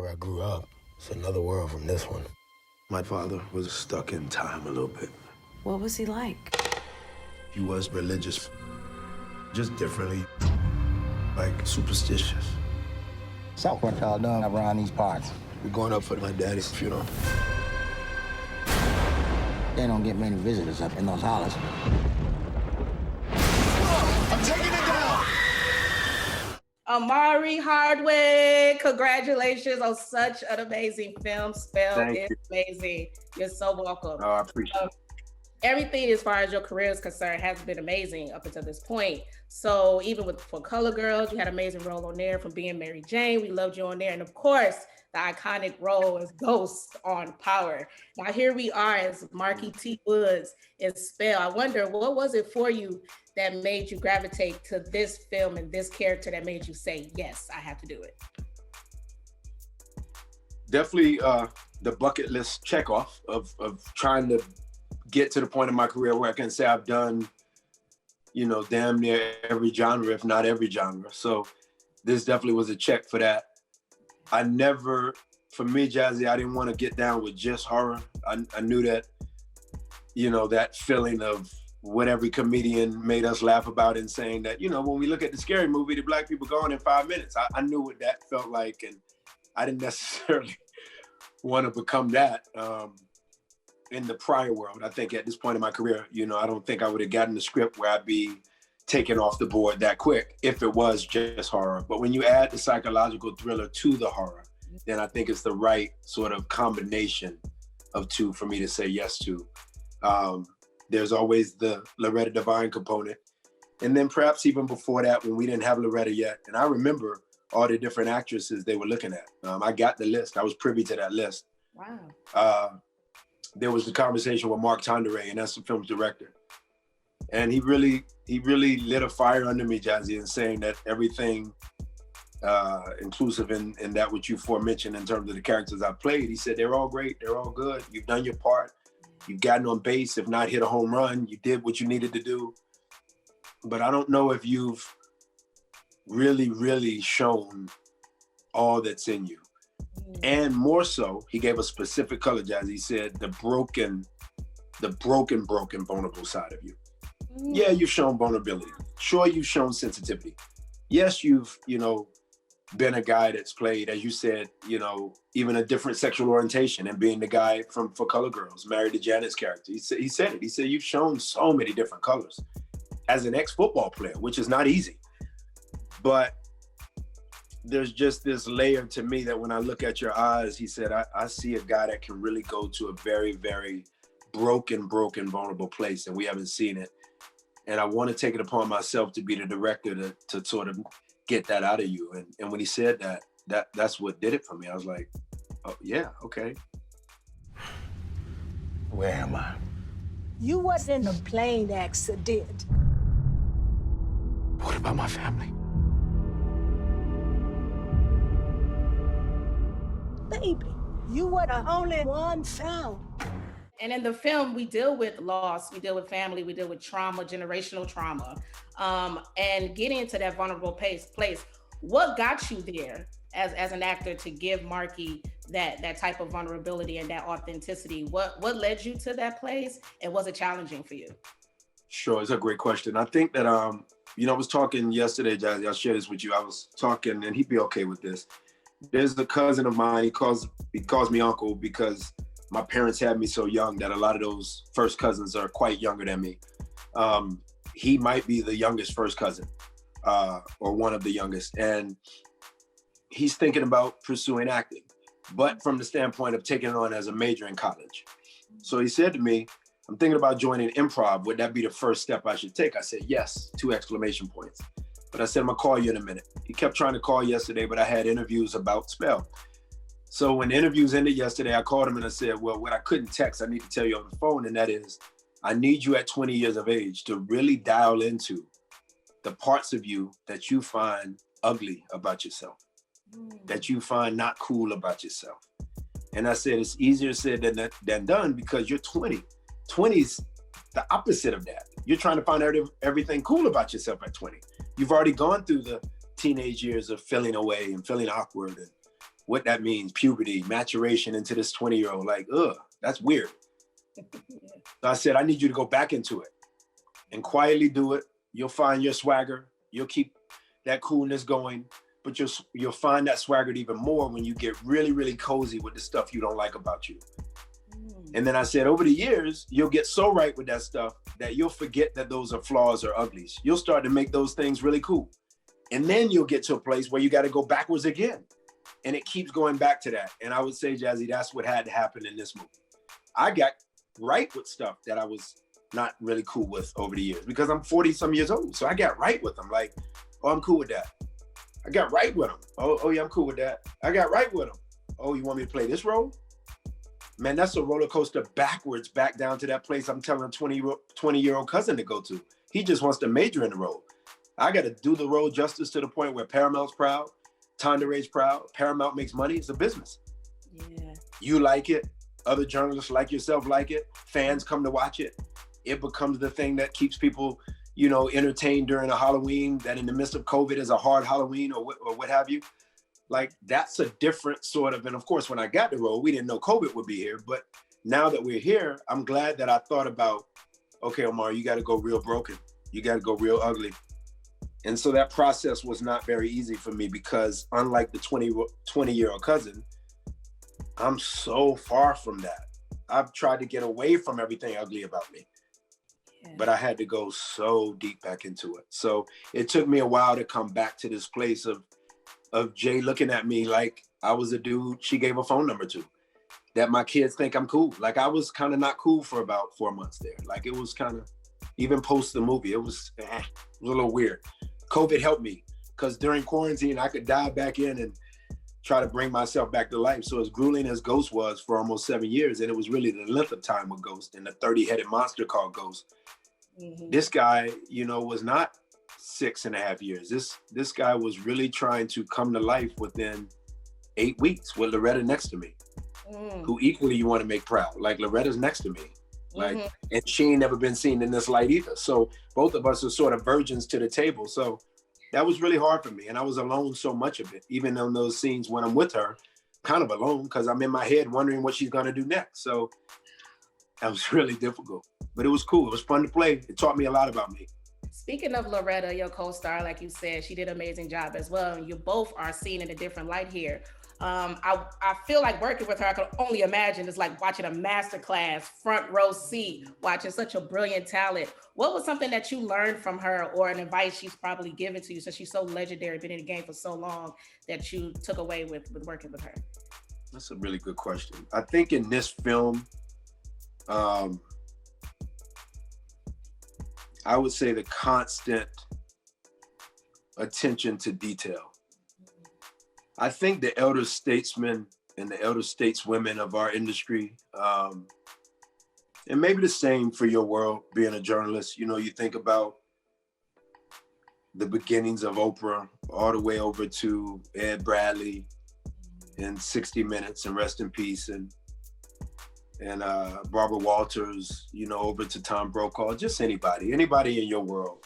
where I grew up. It's another world from this one. My father was stuck in time a little bit. What was he like? He was religious, just differently, like superstitious. So what y'all doing around these parts? We're going up for my daddy's funeral. They don't get many visitors up in those hollers. I'm taking it down! Omari Hardwick, congratulations on such an amazing film. Spell is amazing. You're so welcome. Oh, I appreciate it. Everything as far as your career is concerned has been amazing up until this point. So even for Color Girls, you had an amazing role on there from being Mary Jane. We loved you on there. And of course, the iconic role as Ghost on Power. Now here we are as Marquis T. Woods in Spell. I wonder, what was it for you that made you gravitate to this film and this character that made you say, yes, I have to do it? Definitely the bucket list check off of trying to get to the point in my career where I can say I've done, you know, damn near every genre, if not every genre. So this definitely was a check for that. I never, for me, Jazzy, I didn't want to get down with just horror. I knew that, you know, that feeling of what every comedian made us laugh about and saying that, you know, when we look at the Scary Movie, the black people gone in 5 minutes. I knew what that felt like, and I didn't necessarily want to become that. In the prior world, I think at this point in my career, you know, I don't think I would have gotten the script where I'd be taken off the board that quick if it was just horror. But when you add the psychological thriller to the horror, then I think it's the right sort of combination of two for me to say yes to. There's always the Loretta Devine component. And then perhaps even before that, when we didn't have Loretta yet, and I remember all the different actresses they were looking at. I got the list. I was privy to that list. Wow. There was the conversation with Mark Tonderay, and that's the film's director. And he really lit a fire under me, Jazzy, in saying that everything inclusive in that what you forementioned in terms of the characters I played, he said, they're all great, they're all good. You've done your part. You've gotten on base, if not hit a home run. You did what you needed to do. But I don't know if you've really shown all that's in you. And more so, he gave a specific color, Jazz. He said the broken, vulnerable side of you. Yeah, you've shown vulnerability. Sure, you've shown sensitivity. Yes, you've, you know, been a guy that's played, as you said, you know, even a different sexual orientation, and being the guy for Color Girls, married to Janet's character. He said it. He said, you've shown so many different colors as an ex-football player, which is not easy. But there's just this layer to me that when I look at your eyes, he said, I see a guy that can really go to a very, very broken, vulnerable place, and we haven't seen it. And I want to take it upon myself to be the director to sort of get that out of you. And when he said that's what did it for me. I was like, oh, yeah, okay. Where am I? You was in a plane accident. What about my family? Baby, you were the only one found. And in the film, we deal with loss, we deal with family, we deal with trauma, generational trauma, and getting into that vulnerable place. What got you there as an actor to give Marquis that type of vulnerability and that authenticity? What led you to that place, and was it challenging for you? Sure, it's a great question. I think that, you know, I was talking yesterday, Jazzy, I'll share this with you. I was talking, and he'd be okay with this. There's a cousin of mine, he calls me uncle because my parents had me so young that a lot of those first cousins are quite younger than me. He might be the youngest first cousin, or one of the youngest. And he's thinking about pursuing acting, but from the standpoint of taking it on as a major in college. So he said to me, I'm thinking about joining improv. Would that be the first step I should take? I said, yes, 2 exclamation points. But I said, I'm gonna call you in a minute. He kept trying to call yesterday, but I had interviews about Spell. So when the interviews ended yesterday, I called him and I said, well, what I couldn't text, I need to tell you on the phone, and that is, I need you at 20 years of age to really dial into the parts of you that you find ugly about yourself, that you find not cool about yourself. And I said, it's easier said than done because you're 20. 20's the opposite of that. You're trying to find out everything cool about yourself at 20. You've already gone through the teenage years of feeling away and feeling awkward and what that means, puberty, maturation into this 20-year-old. Like, ugh, that's weird. So I said, I need you to go back into it and quietly do it. You'll find your swagger. You'll keep that coolness going, but you'll find that swagger even more when you get really, really cozy with the stuff you don't like about you. And then I said, over the years, you'll get so right with that stuff that you'll forget that those are flaws or uglies. You'll start to make those things really cool. And then you'll get to a place where you got to go backwards again. And it keeps going back to that. And I would say, Jazzy, that's what had to happen in this movie. I got right with stuff that I was not really cool with over the years because I'm 40 some years old. So I got right with them. Like, oh, I'm cool with that. I got right with them. Oh yeah, I'm cool with that. I got right with them. Oh, you want me to play this role? Man, that's a roller coaster backwards back down to that place I'm telling a 20-year-old cousin to go to. He just wants to major in the role. I got to do the role justice to the point where Paramount's proud, Tanderay's proud, Paramount makes money. It's a business. Yeah. You like it. Other journalists like yourself like it. Fans come to watch it. It becomes the thing that keeps people, you know, entertained during a Halloween that in the midst of COVID is a hard Halloween or what have you. Like, that's a different sort of, and of course, when I got the role, we didn't know COVID would be here. But now that we're here, I'm glad that I thought about, okay, Omar, you got to go real broken. You got to go real ugly. And so that process was not very easy for me because unlike the 20-year-old cousin, I'm so far from that. I've tried to get away from everything ugly about me. Yeah. But I had to go so deep back into it. So it took me a while to come back to this place of Jay looking at me like I was a dude she gave a phone number to, that my kids think I'm cool. Like, I was kind of not cool for about 4 months there. Like, it was kind of, even post the movie, it was a little weird. COVID helped me because during quarantine, I could dive back in and try to bring myself back to life. So as grueling as Ghost was for almost 7 years, and it was really the length of time with Ghost and the 30-headed monster called Ghost. Mm-hmm. This guy, you know, was not 6.5 years. This guy was really trying to come to life within 8 weeks with Loretta next to me, who equally you want to make proud. Like, Loretta's next to me. Like, and she ain't never been seen in this light either. So both of us are sort of virgins to the table. So that was really hard for me. And I was alone so much of it, even on those scenes when I'm with her, kind of alone because I'm in my head wondering what she's going to do next. So that was really difficult, but it was cool. It was fun to play. It taught me a lot about me. Speaking of Loretta, your co-star, like you said, she did an amazing job as well. And you both are seen in a different light here. I feel like working with her, I can only imagine it's like watching a masterclass, front row seat, watching such a brilliant talent. What was something that you learned from her or an advice she's probably given to you since she's so legendary, been in the game for so long, that you took away with working with her? That's a really good question. I think in this film, I would say the constant attention to detail. I think the elder statesmen and the elder stateswomen of our industry, and maybe the same for your world, being a journalist, you know, you think about the beginnings of Oprah all the way over to Ed Bradley and 60 Minutes and Rest in Peace and Barbara Walters, you know, over to Tom Brokaw, just anybody in your world.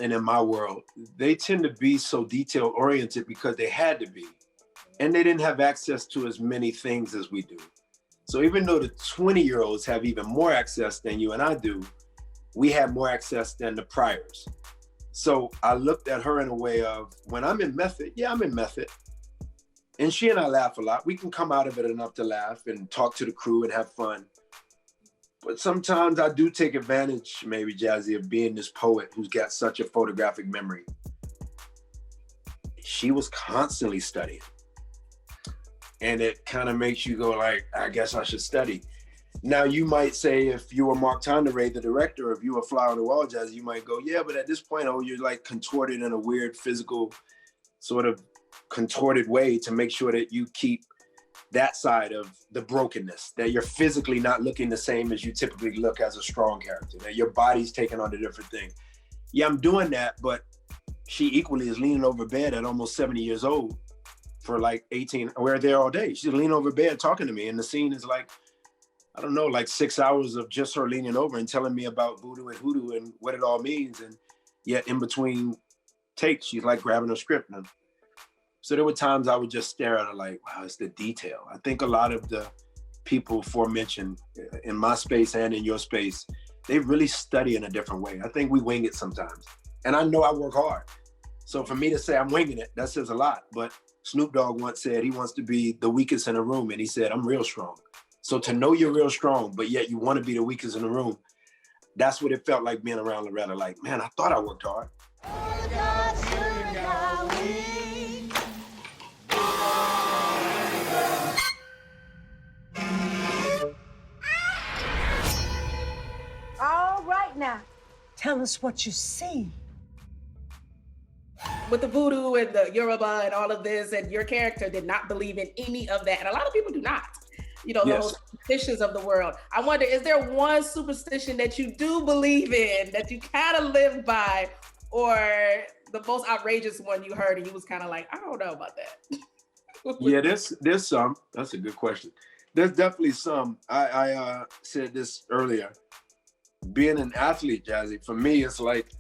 And in my world, they tend to be so detail oriented because they had to be, and they didn't have access to as many things as we do. So even though the 20-year-olds have even more access than you and I do, we have more access than the priors. So I looked at her in a way of, when I'm in method, yeah, I'm in method. And she and I laugh a lot. We can come out of it enough to laugh and talk to the crew and have fun. But sometimes I do take advantage, maybe, Jazzy, of being this poet who's got such a photographic memory. She was constantly studying. And it kind of makes you go like, I guess I should study. Now, you might say, if you were Mark Tanderay, the director, if you were Fly on the Wall, Jazzy, you might go, yeah, but at this point, oh, you're like contorted in a weird physical sort of contorted way to make sure that you keep that side of the brokenness, that you're physically not looking the same as you typically look as a strong character, that your body's taking on a different thing. Yeah, I'm doing that, but she equally is leaning over bed at almost 70 years old for like 18, we're there all day. She's leaning over bed talking to me, and the scene is like, I don't know, like 6 hours of just her leaning over and telling me about voodoo and hoodoo and what it all means. And yet in between takes, she's like grabbing her script. And So there were times I would just stare at her like, wow, it's the detail. I think a lot of the people aforementioned in my space and in your space, they really study in a different way. I think we wing it sometimes. And I know I work hard. So for me to say I'm winging it, that says a lot. But Snoop Dogg once said he wants to be the weakest in the room. And he said, I'm real strong. So to know you're real strong, but yet you want to be the weakest in the room, that's what it felt like being around Loretta. Like, man, I thought I worked hard. All right now, tell us what you see. With the voodoo and the Yoruba and all of this, and your character did not believe in any of that. And a lot of people do not. You know, Yes. those superstitions of the world. I wonder, is there one superstition that you do believe in, that you kind of live by, or the most outrageous one you heard and you was kind of like, I don't know about that? Yeah, there's some. That's a good question. There's definitely some. I said this earlier. Being an athlete, Jazzy, for me, it's like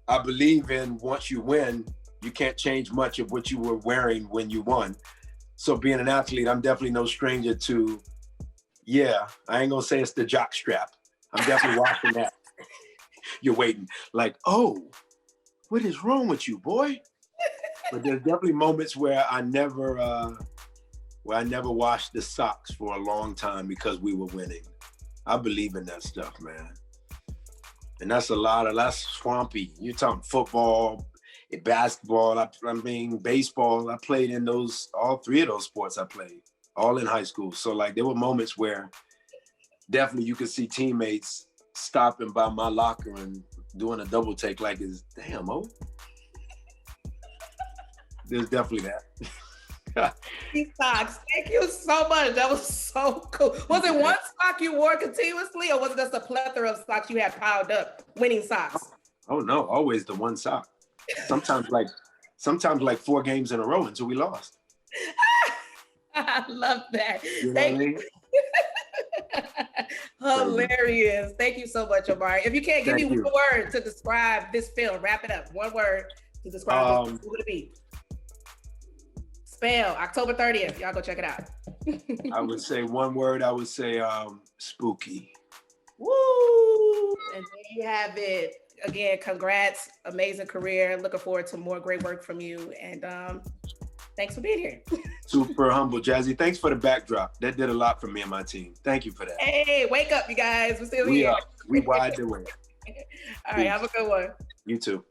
I believe in once you win, you can't change much of what you were wearing when you won. So being an athlete, I'm definitely no stranger to, yeah, I ain't gonna say it's the jock strap. I'm definitely watching that. You're waiting like, oh, what is wrong with you, boy? But there's definitely moments where I never washed the socks for a long time because we were winning. I believe in that stuff, man. And that's that's swampy. You're talking football, basketball, I mean, baseball. I played in all three of those sports I played, all in high school. So like there were moments where definitely you could see teammates stopping by my locker and doing a double take like, damn, oh. There's definitely that. These socks, thank you so much. That was so cool. Was it one sock you wore continuously, or was it just a plethora of socks you had piled up, winning socks? Oh no, always the one sock. Sometimes like 4 games in a row until we lost. I love that. You know what I mean? Hilarious. Thank you so much, Omari. If you can't give me one word to describe this film, wrap it up. One word to describe what would it be? Spell October 30th. Y'all go check it out. I would say one word. I would say spooky. Woo! And there you have it. Again, congrats. Amazing career. Looking forward to more great work from you. And thanks for being here. Super humble, Jazzy. Thanks for the backdrop. That did a lot for me and my team. Thank you for that. Hey, wake up, you guys. We're still here. We wide awake. All right, have a good one. You too.